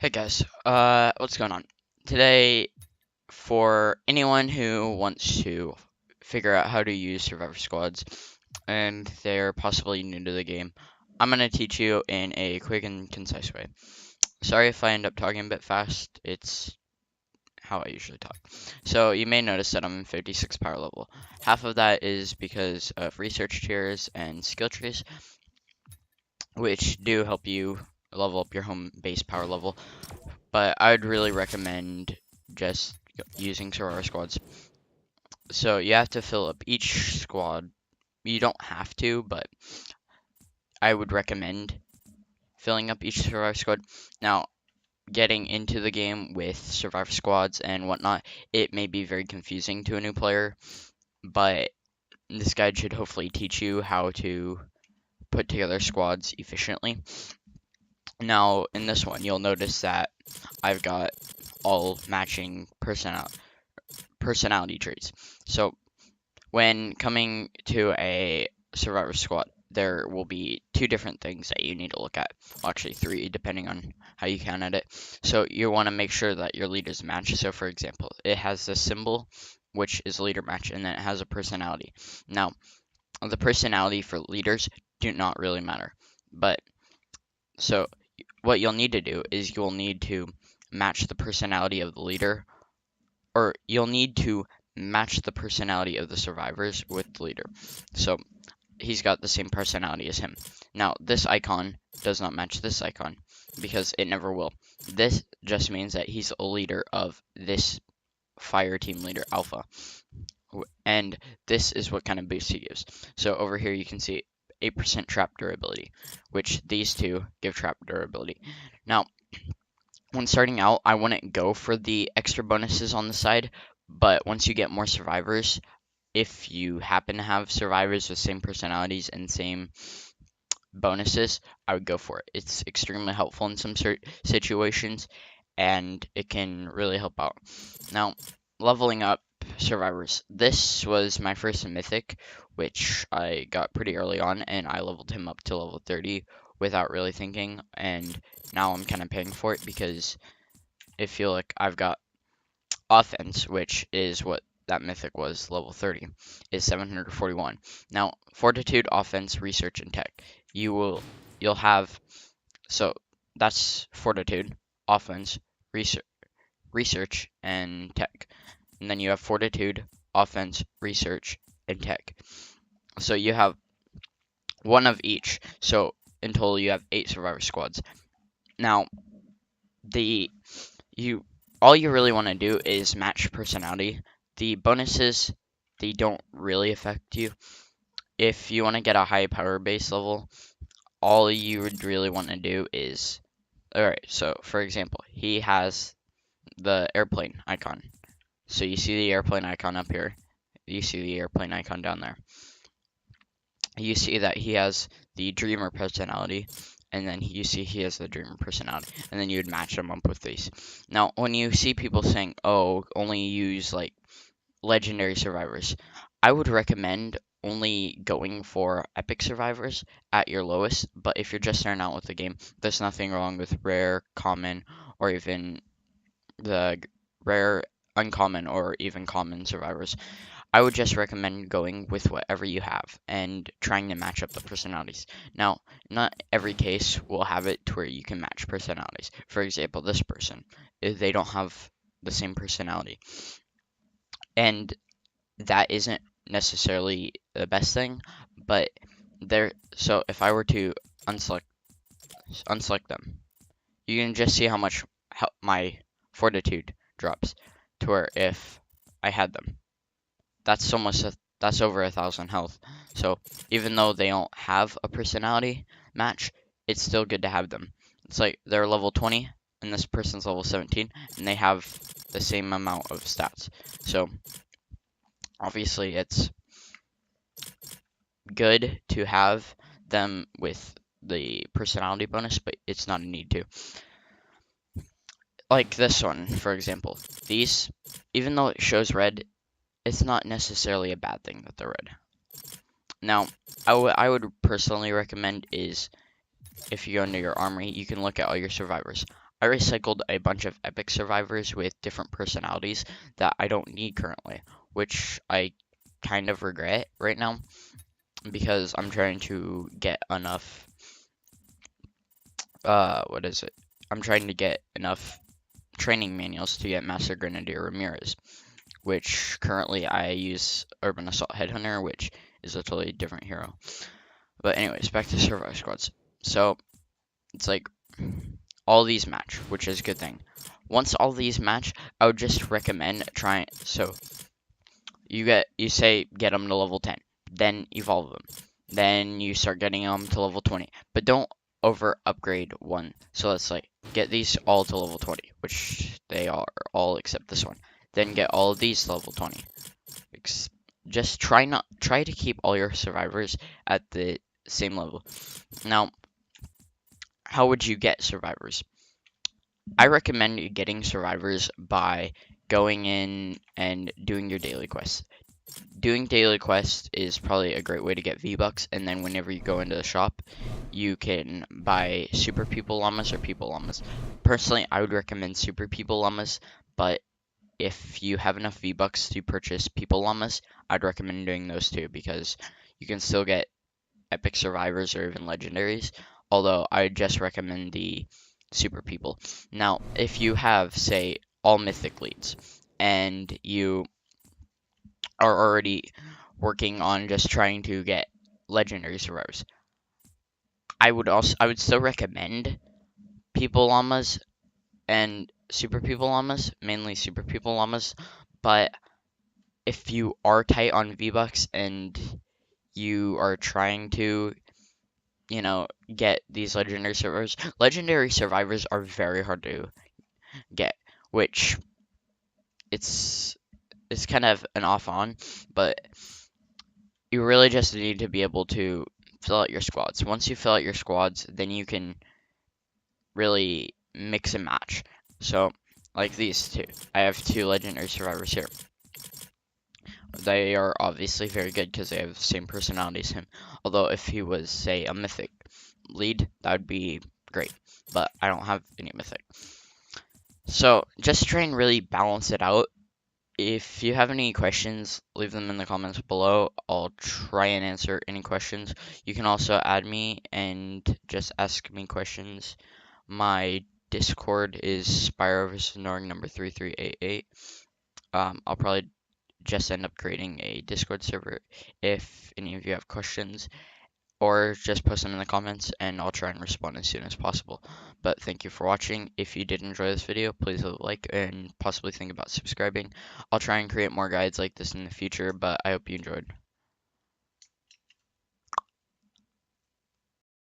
Hey guys, what's going on? Today, for anyone who wants to figure out how to use Survivor Squads and they're possibly new to the game, I'm going to teach you in a quick and concise way. Sorry if I end up talking a bit fast, it's how I usually talk. So you may notice that I'm 56 power level. Half of that is because of research tiers and skill trees, which do help you level up your home base power level. But I would really recommend just using Survivor squads. So you have to fill up each squad. You don't have to, but I would recommend filling up each Survivor squad. Now, getting into the game with Survivor squads and whatnot, it may be very confusing to a new player, but this guide should hopefully teach you how to put together squads efficiently. Now, in this one, you'll notice that I've got all matching personality traits. So when coming to a survivor squad, there will be two different things that you need to look at. Well, actually, three, depending on how you count at it. So you want to make sure that your leaders match. So, for example, it has this symbol, which is leader match, and then it has a personality. Now, the personality for leaders do not really matter. But so what you'll need to do is you'll need to match the personality of the leader, or you'll need to match the personality of the survivors with the leader. So he's got the same personality as him. Now, this icon does not match this icon because it never will. This just means that he's a leader of this fire team leader alpha. And this is what kind of boost he gives. So over here you can see 8% trap durability, which these two give trap durability. Now, when starting out, I wouldn't go for the extra bonuses on the side, but once you get more survivors, if you happen to have survivors with same personalities and same bonuses, I would go for it. It's extremely helpful in some situations, and it can really help out. Now, leveling up survivors. This was my first mythic, which I got pretty early on, and I leveled him up to level 30 without really thinking, and now I'm kind of paying for it because I feel like I've got offense, which is what that mythic was, level 30, is 741. Now, fortitude, offense, research, and tech. You'll have, so that's fortitude, offense, research, and tech. And then you have fortitude, offense, research, and tech. So you have one of each. So in total you have 8 survivor squads. Now, the you all you really want to do is match personality. The bonuses, they don't really affect you. If you want to get a high power base level, all you would really want to do is, alright, so for example, he has the airplane icon. So you see the airplane icon up here. You see the airplane icon down there. You see that he has the dreamer personality, and then you see he has the dreamer personality, and then you would match them up with these. Now, when you see people saying, oh, only use like legendary survivors, I would recommend only going for epic survivors at your lowest, but if you're just starting out with the game, there's nothing wrong with rare, common, or even the rare, uncommon, or even common survivors. I would just recommend going with whatever you have and trying to match up the personalities. Now, not every case will have it to where you can match personalities. For example, this person, they don't have the same personality. And that isn't necessarily the best thing, but so if I were to unselect them, you can just see how much my fortitude drops to where if I had them. That's that's over 1,000 health. So even though they don't have a personality match, it's still good to have them. It's like they're level 20 and this person's level 17 and they have the same amount of stats. So obviously it's good to have them with the personality bonus, but it's not a need to. Like this one, for example. These, even though it shows red, it's not necessarily a bad thing that they're red. Now, I would personally recommend is if you go into your armory, you can look at all your survivors. I recycled a bunch of epic survivors with different personalities that I don't need currently, which I kind of regret right now because I'm trying to get enough what is it? I'm trying to get enough training manuals to get Master Grenadier Ramirez, which currently I use Urban Assault Headhunter, which is a totally different hero. But anyways, back to Survival Squads. So it's like all these match, which is a good thing. Once all these match, I would just recommend trying. So you say get them to level 10, then evolve them, then you start getting them to level 20, but don't over upgrade one. So let's like get these all to level 20, which they are all except this one. Then get all of these to level 20. Just try to keep all your survivors at the same level. Now, how would you get survivors? I recommend getting survivors by going in and doing your daily quests. Doing daily quests is probably a great way to get V-Bucks, and then whenever you go into the shop, you can buy Super People Llamas or People Llamas. Personally, I would recommend Super People Llamas, but if you have enough V-Bucks to purchase People Llamas, I'd recommend doing those too, because you can still get epic survivors or even legendaries, although I just recommend the super people. Now, if you have, say, all mythic leads and you are already working on just trying to get legendary survivors, I would still recommend people llamas and super people llamas, mainly super people llamas, but if you are tight on V-Bucks and you are trying to get these legendary survivors are very hard to get, which it's kind of an off on, but you really just need to be able to fill out your squads. Once you fill out your squads, then you can really mix and match. So, like these two. I have two legendary survivors here. They are obviously very good because they have the same personality as him. Although if he was, say, a mythic lead, that would be great. But I don't have any mythic. So just try and really balance it out. If you have any questions, leave them in the comments below. I'll try and answer any questions. You can also add me and just ask me questions. My Discord is Spyrovsgnorg number 3388. I'll probably just end up creating a Discord server if any of you have questions, or just post them in the comments and I'll try and respond as soon as possible. But thank you for watching. If you did enjoy this video, please leave a like and possibly think about subscribing. I'll try and create more guides like this in the future, but I hope you enjoyed.